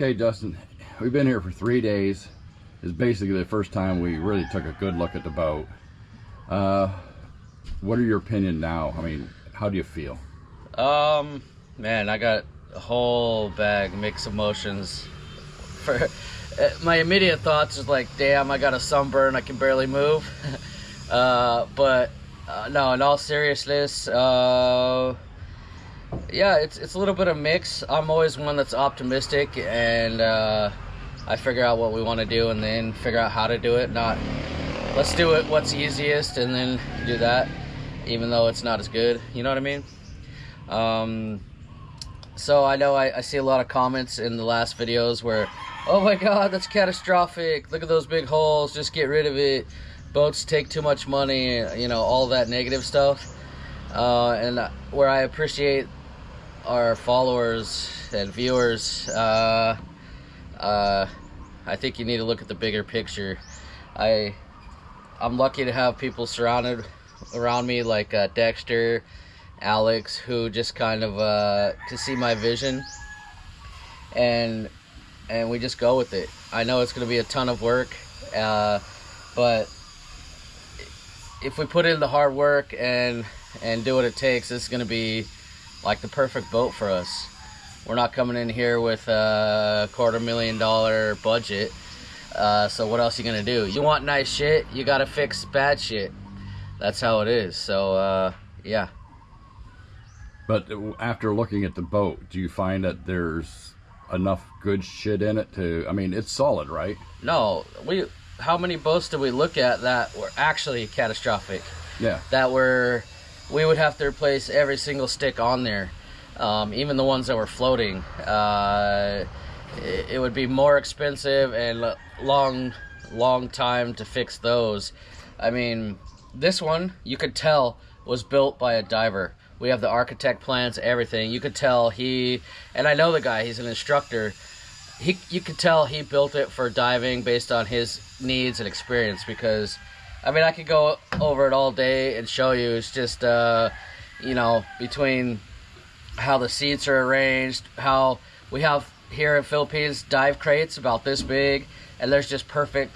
Okay, Dustin, we've been here for 3 days. It's basically the first time we really took a good look at the boat. What are your opinion now? I mean, how do you feel? Man, I got a whole bag, mixed emotions. For my immediate thoughts is like, damn, I got a sunburn, I can barely move. But no, in all seriousness, yeah, it's a little bit of mix. I'm always one that's optimistic, and I figure out what we want to do and then figure out how to do it. Not let's do it what's easiest and then do that, even though it's not as good. You know what I mean? So I know I see a lot of comments in the last videos where, oh my god, that's catastrophic, look at those big holes, just get rid of it, boats take too much money, you know, all that negative stuff. And where I appreciate our followers and viewers, I think you need to look at the bigger picture. I'm lucky to have people surrounded around me like Dexter, Alex, who just kind of can see my vision, and we just go with it. I know it's going to be a ton of work, but if we put in the hard work and do what it takes, it's going to be like the perfect boat for us. We're not coming in here with a $250,000 budget, so what else are you going to do? You want nice shit, you got to fix bad shit. That's how it is. So yeah. But after looking at the boat, do you find that there's enough good shit in it to, I mean, it's solid, right? No, how many boats did we look at that were actually catastrophic? Yeah. That we would have to replace every single stick on there, even the ones that were floating. It would be more expensive and long time to fix those. I mean, this one, you could tell, was built by a diver. We have the architect plans, everything. You could tell and I know the guy, he's an instructor. You could tell he built it for diving based on his needs and experience, because, I mean, I could go over it all day and show you. It's just, you know, between how the seats are arranged, how we have here in Philippines dive crates about this big, and there's just perfect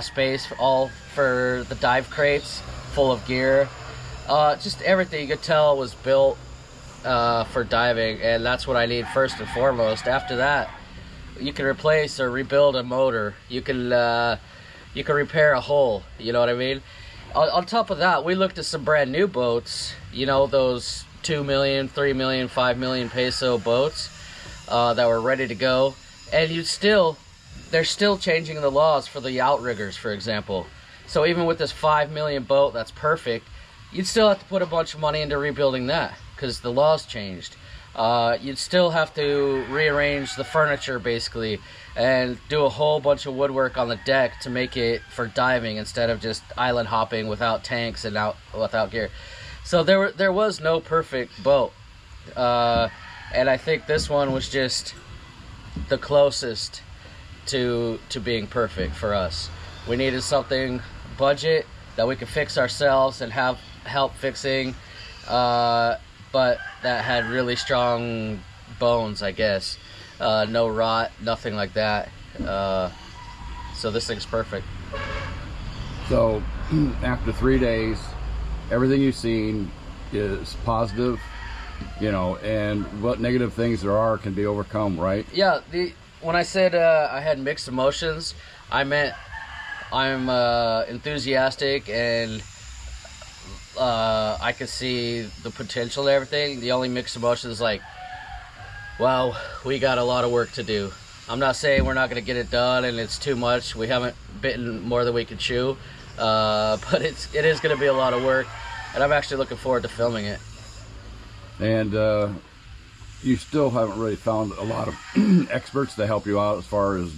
space for the dive crates full of gear. Just everything you could tell was built for diving, and that's what I need first and foremost. After that, you can replace or rebuild a motor. You can repair a hull. You know what I mean? On top of that, we looked at some brand new boats. You know, those 2 million, 3 million, 5 million peso boats that were ready to go, and they're still changing the laws for the outriggers, for example. So even with this 5 million boat that's perfect, you'd still have to put a bunch of money into rebuilding that because the laws changed. You'd still have to rearrange the furniture basically and do a whole bunch of woodwork on the deck to make it for diving instead of just island hopping without tanks and without gear. So there was no perfect boat, and I think this one was just the closest to being perfect for us. We needed something budget that we could fix ourselves and have help fixing, but that had really strong bones, I guess. No rot, nothing like that. So this thing's perfect. So after 3 days, everything you've seen is positive, you know, and what negative things there are can be overcome, right? Yeah, when I said I had mixed emotions, I meant I'm enthusiastic, and I can see the potential and everything. The only mixed emotion is like, wow, we got a lot of work to do. I'm not saying we're not going to get it done and it's too much. We haven't bitten more than we can chew, but it is going to be a lot of work, and I'm actually looking forward to filming it. And you still haven't really found a lot of experts to help you out as far as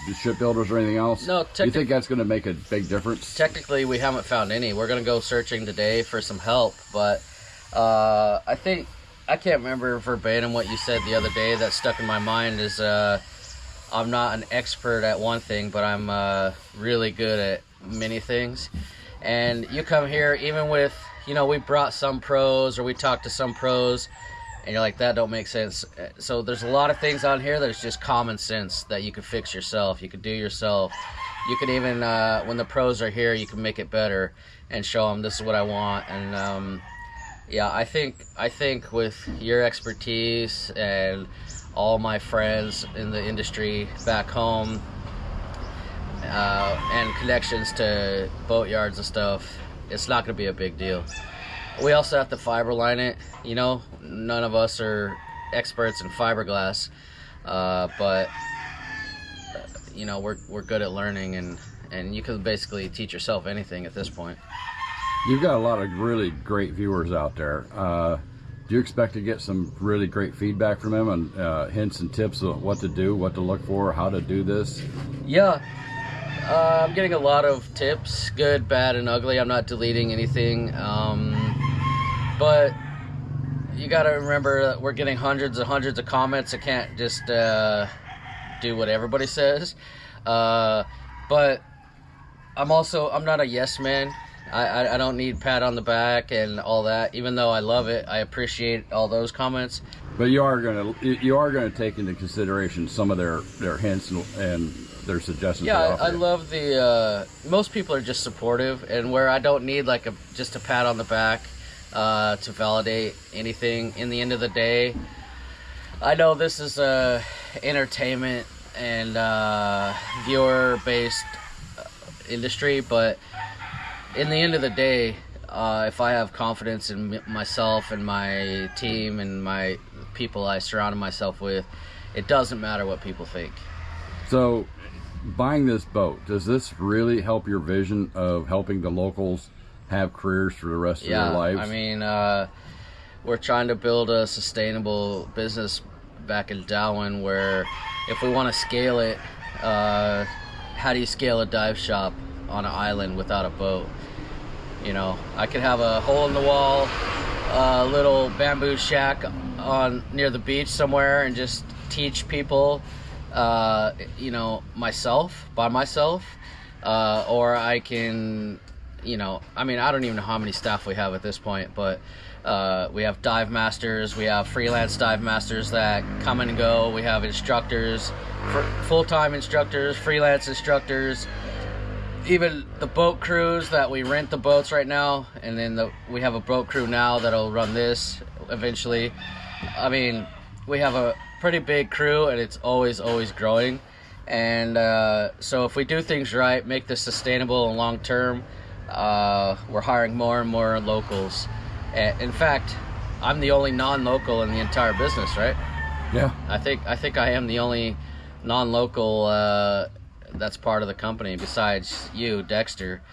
the shipbuilders or anything else? No. Do you think that's going to make a big difference? Technically, we haven't found any. We're going to go searching today for some help, but I think, I can't remember verbatim what you said the other day. That stuck in my mind is I'm not an expert at one thing, but I'm really good at many things. And you come here, even with, you know, we brought some pros or we talked to some pros, and you're like, that don't make sense. So there's a lot of things on here that's just common sense that you could fix yourself, you could do yourself. You could even, when the pros are here, you can make it better and show them this is what I want. And yeah, I think with your expertise and all my friends in the industry back home, and connections to boat yards and stuff, it's not going to be a big deal. We also have to fiber line it. You know, none of us are experts in fiberglass, but you know, we're good at learning, and you can basically teach yourself anything at this point. You've got a lot of really great viewers out there. Do you expect to get some really great feedback from them and hints and tips of what to do, what to look for, how to do this? Yeah. I'm getting a lot of tips, good, bad, and ugly. I'm not deleting anything. But you got to remember that we're getting hundreds and hundreds of comments. I can't just do what everybody says. But I'm not a yes man. I don't need pat on the back and all that. Even though I love it, I appreciate all those comments. But you are gonna take into consideration some of their hints and their suggestions. Yeah, I love the. Most people are just supportive, and where I don't need like just a pat on the back to validate anything. In the end of the day, I know this is a entertainment and viewer-based industry, but in the end of the day, if I have confidence in myself and my team and my people I surround myself with, it doesn't matter what people think. So, buying this boat, does this really help your vision of helping the locals have careers for the rest of their lives? I mean, we're trying to build a sustainable business back in Darwin where if we want to scale it, how do you scale a dive shop on an island without a boat? You know, I could have a hole in the wall, a little bamboo shack near the beach somewhere and just teach people, you know, by myself, or I can, you know, I mean, I don't even know how many staff we have at this point, but we have dive masters, we have freelance dive masters that come and go, we have instructors, full-time instructors, freelance instructors, even the boat crews that we rent the boats right now, and then we have a boat crew now that'll run this eventually. I mean, we have a pretty big crew, and it's always growing. And so if we do things right, make this sustainable and long term, we're hiring more and more locals. In fact, I'm the only non-local in the entire business, right? Yeah. I think I am the only non-local that's part of the company besides you, Dexter,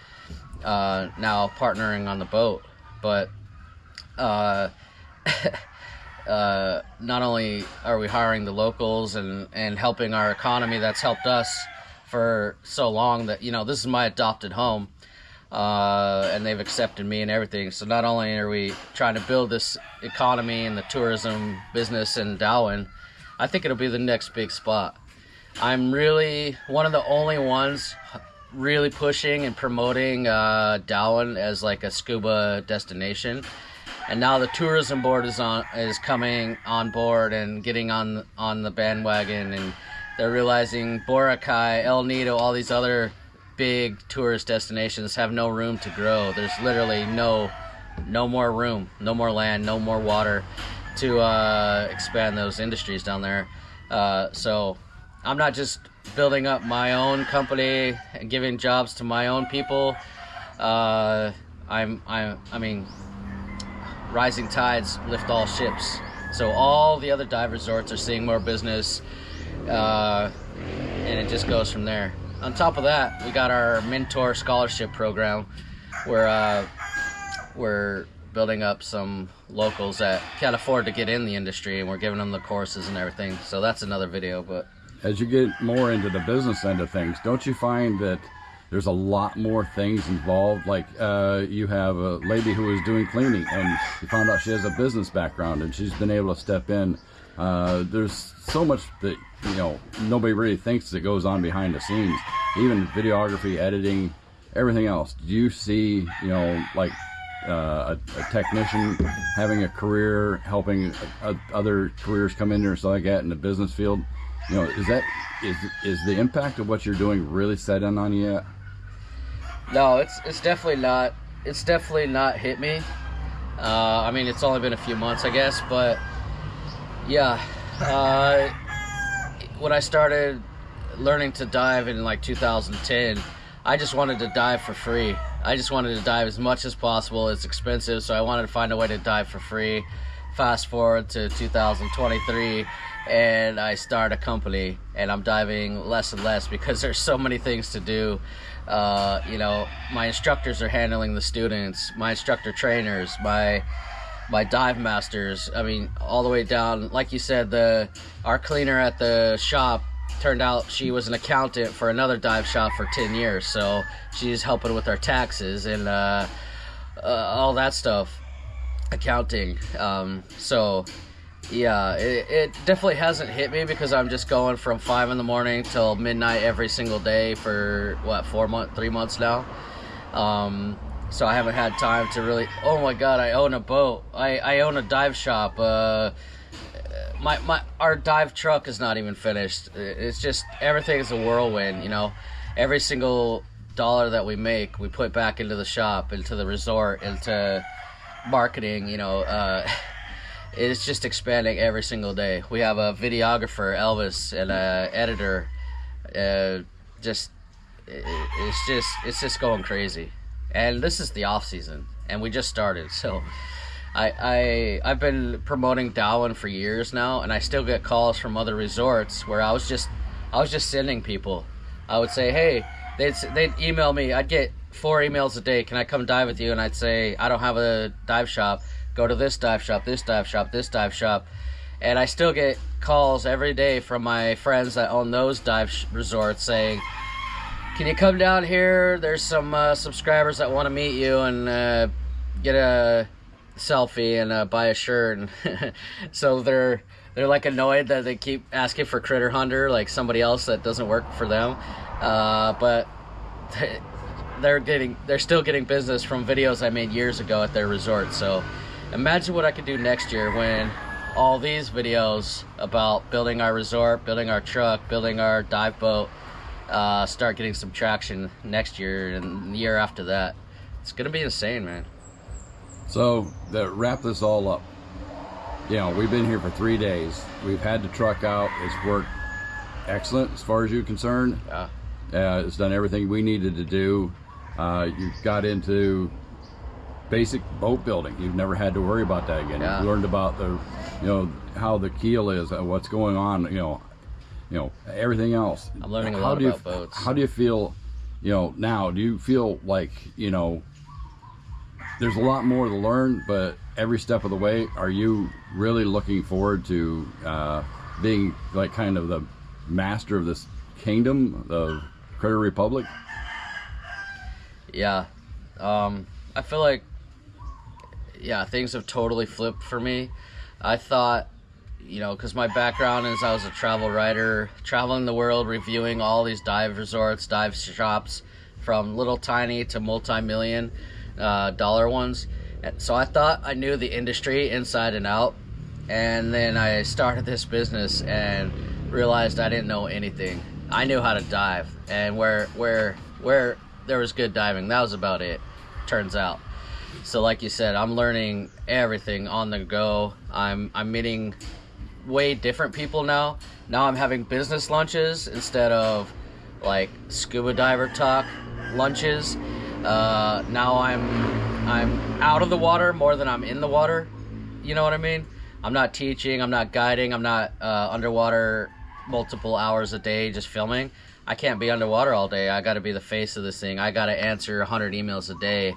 now partnering on the boat. But not only are we hiring the locals and helping our economy that's helped us for so long, that, you know, this is my adopted home, and they've accepted me and everything. So not only are we trying to build this economy and the tourism business in Darwin, I think it'll be the next big spot. I'm really one of the only ones really pushing and promoting Darwin as like a scuba destination, and now the tourism board is coming on board and getting on the bandwagon, and they're realizing Boracay, El Nido, all these other big tourist destinations have no room to grow. There's literally no more room, no more land, no more water to expand those industries down there. So I'm not just building up my own company and giving jobs to my own people. I mean, rising tides lift all ships. So all the other dive resorts are seeing more business, and it just goes from there. On top of that, we got our mentor scholarship program where we're building up some locals that can't afford to get in the industry, and we're giving them the courses and everything. So that's another video. But as you get more into the business end of things, don't you find that there's a lot more things involved? Like you have a lady who is doing cleaning, and you found out she has a business background, and she's been able to step in. There's so much that, you know, nobody really thinks that goes on behind the scenes, even videography, editing, everything else. Do you see, you know, like a technician having a career, helping other careers come in there, so like that in the business field, you know, is the impact of what you're doing really set in on you yet? No, it's definitely not. It's definitely not hit me. I mean, it's only been a few months, I guess, but yeah. When I started learning to dive in like 2010, I just wanted to dive for free. I just wanted to dive as much as possible. It's expensive, so I wanted to find a way to dive for free. Fast forward to 2023, and I start a company, and I'm diving less and less because there's so many things to do. You know, my instructors are handling the students, my instructor trainers, my dive masters. I mean, all the way down, like you said, our cleaner at the shop turned out she was an accountant for another dive shop for 10 years, so she's helping with our taxes and all that stuff, accounting. So yeah, it definitely hasn't hit me because I'm just going from 5 in the morning till midnight every single day for what, 3 months now. So I haven't had time to really. Oh my God, I own a boat. I own a dive shop. Our dive truck is not even finished. It's just, everything is a whirlwind, you know. Every single dollar that we make, we put back into the shop, into the resort, into marketing, you know. It's just expanding every single day. We have a videographer, Elvis, and a editor. It's just going crazy. And this is the off season, and we just started, so I've been promoting Darwin for years now, and I still get calls from other resorts where I was just sending people. I would say, hey, they'd email me. I'd get 4 emails a day. Can I come dive with you? And I'd say, I don't have a dive shop. Go to this dive shop, this dive shop, this dive shop. And I still get calls every day from my friends that own those dive resorts saying, can you come down here? There's some subscribers that want to meet you and get a selfie and buy a shirt. And so they're like annoyed that they keep asking for Critter Hunter, like somebody else that doesn't work for them. But they're still getting business from videos I made years ago at their resort. So imagine what I could do next year when all these videos about building our resort, building our truck, building our dive boat start getting some traction next year and the year after that. It's gonna be insane, man. So to wrap this all up, you know, we've been here for 3 days. We've had the truck out. It's worked excellent as far as you're concerned. Yeah. It's done everything we needed to do. You got into basic boat building. You've never had to worry about that again. Yeah. You've learned about how the keel is, what's going on, you know, everything else. I'm learning a lot about boats. How do you feel, you know, now? Do you feel like, you know, there's a lot more to learn, but every step of the way, are you really looking forward to being like kind of the master of this kingdom of Critter Republic? Yeah. I feel like, yeah, things have totally flipped for me. I thought, you know, because my background is I was a travel writer, traveling the world, reviewing all these dive resorts, dive shops, from little tiny to multi-million dollar ones. So I thought I knew the industry inside and out. And then I started this business and realized I didn't know anything. I knew how to dive, and where there was good diving, that was about it, turns out. So like you said, I'm learning everything on the go. I'm meeting way different people now. Now I'm having business lunches instead of like scuba diver talk lunches. Now I'm out of the water more than I'm in the water. You know what I mean? I'm not teaching, I'm not guiding, I'm not underwater multiple hours a day just filming. I can't be underwater all day. I gotta be the face of this thing. I gotta answer 100 emails a day.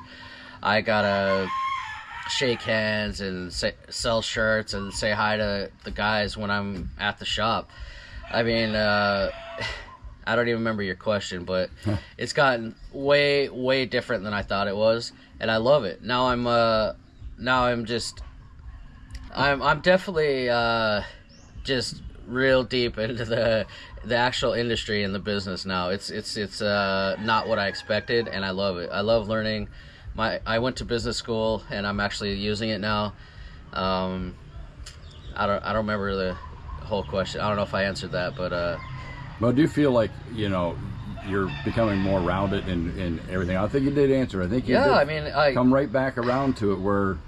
I gotta shake hands and sell shirts and say hi to the guys when I'm at the shop. I mean, I don't even remember your question, but it's gotten way different than I thought it was, and I love it. Now I'm definitely just real deep into the actual industry and the business now. It's not what I expected, and I love it. I love learning I went to business school and I'm actually using it now. I don't remember the whole question. I don't know if I answered that, but Well, do you feel like, you're becoming more rounded in everything? I think you did answer. I think you yeah, did I mean, come right back around to it where,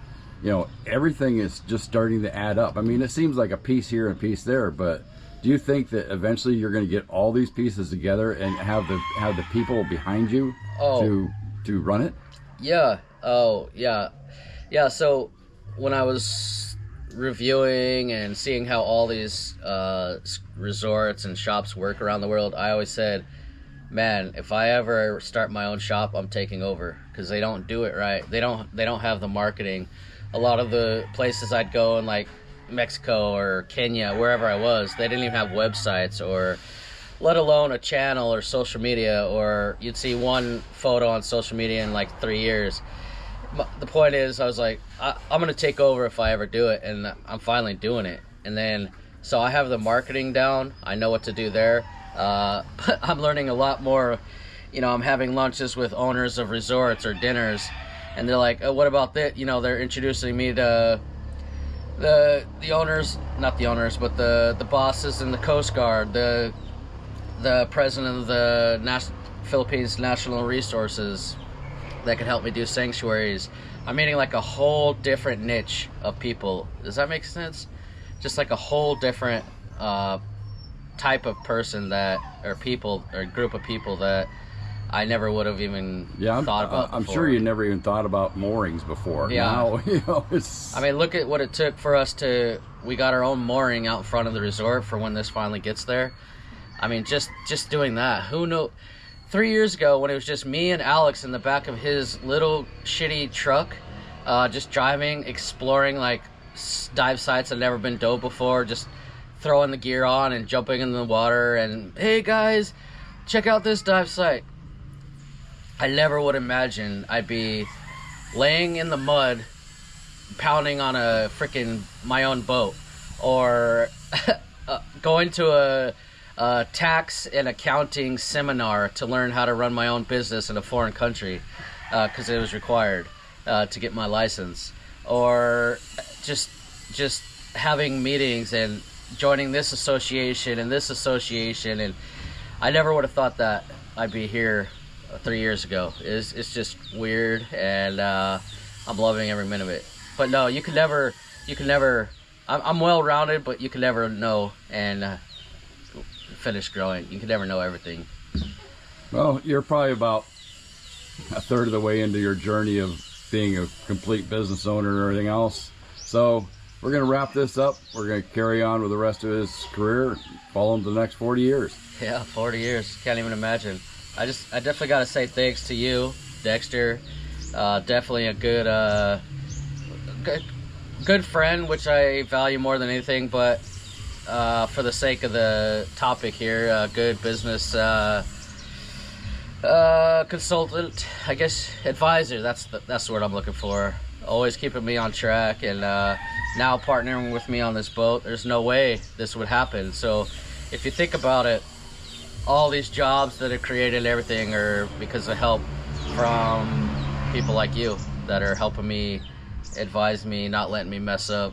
everything is just starting to add up. I mean, it seems like a piece here and a piece there, but do you think that eventually you're going to get all these pieces together and have the people behind you to run it? Yeah. Oh, yeah. Yeah, so when I was reviewing and seeing how all these resorts and shops work around the world, I always said, man, if I ever start my own shop, I'm taking over, because they don't do it right. They don't have the marketing. A lot of the places I'd go in, like Mexico or Kenya, wherever I was, they didn't even have websites, or let alone a channel or social media, or you'd see one photo on social media in like 3 years. The point is, I was like, I'm going to take over if I ever do it, and I'm finally doing it. And then, so I have the marketing down. I know what to do there. But I'm learning a lot more. I'm having lunches with owners of resorts or dinners, and they're like, oh, what about that? They're introducing me to the owners, not the owners, but the bosses in the Coast Guard, the president of the Philippines National Resources, that could help me do sanctuaries. I'm meeting like a whole different niche of people. Does that make sense? Just like a whole different type of person or people, or group of people that I never would have even thought about before. I'm sure you never even thought about moorings before. Yeah. Now, it's... I mean, look at what it took for us we got our own mooring out in front of the resort for when this finally gets there. I mean, just doing that. Who knew? 3 years ago, when it was just me and Alex in the back of his little shitty truck, just driving, exploring like dive sites I'd never been dove before, just throwing the gear on and jumping in the water, and hey guys, check out this dive site. I never would imagine I'd be laying in the mud, pounding on my own boat, or going to a tax and accounting seminar to learn how to run my own business in a foreign country, because it was required to get my license, or just having meetings and joining this association and this association. And I never would have thought that I'd be here 3 years ago. It's just weird, and I'm loving every minute of it. But no, you can never I'm well-rounded, but you can never know and finish growing. You can never know everything. Well, you're probably about a third of the way into your journey of being a complete business owner and everything else. So we're going to wrap this up. We're going to carry on with the rest of his career, follow him to the next 40 years. Yeah, 40 years. Can't even imagine. I definitely got to say thanks to you, Dexter. Definitely a good friend, which I value more than anything, but for the sake of the topic here, a good business consultant, I guess, advisor. That's the word I'm looking for. Always keeping me on track, and now partnering with me on this boat. There's no way this would happen. So if you think about it, all these jobs that are created and everything are because of help from people like you that are helping me, advise me, not letting me mess up.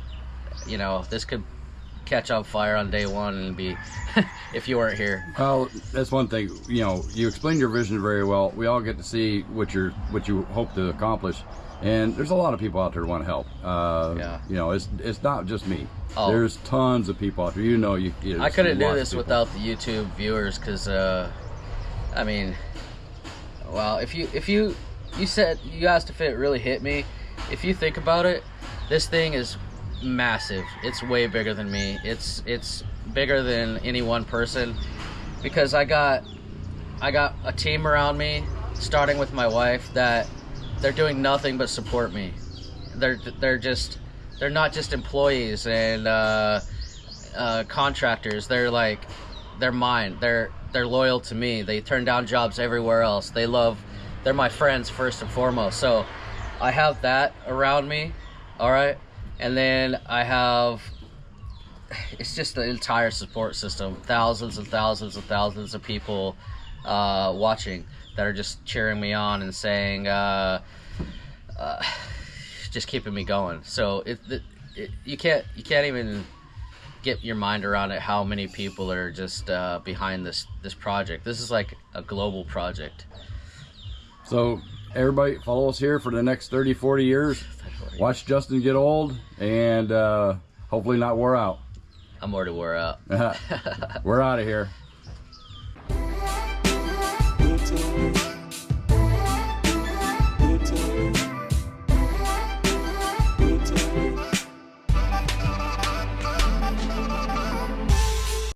This could catch on fire on day one and be if you weren't here. Well, that's one thing. You explained your vision very well. We all get to see what you hope to accomplish, and there's a lot of people out there who want to help. It's not just me. Oh. There's tons of people out there. I couldn't do this without the YouTube viewers, because I mean, well, if you said, you asked if it really hit me. If you think about it, this thing is massive. It's way bigger than me. It's bigger than any one person, because I got a team around me, starting with my wife, that they're doing nothing but support me. They're not just employees and contractors. They're mine. They're loyal to me. They turn down jobs everywhere else. They're my friends first and foremost. So I have that around me. All right. And then it's just the entire support system. Thousands and thousands and thousands of people watching that are just cheering me on and saying, just keeping me going. So you can't even get your mind around it how many people are just behind this project. This is like a global project. So everybody follow us here for the next 30, 40 years. Watch Justin get old and hopefully not wear out. I'm already wore out. We're out of here.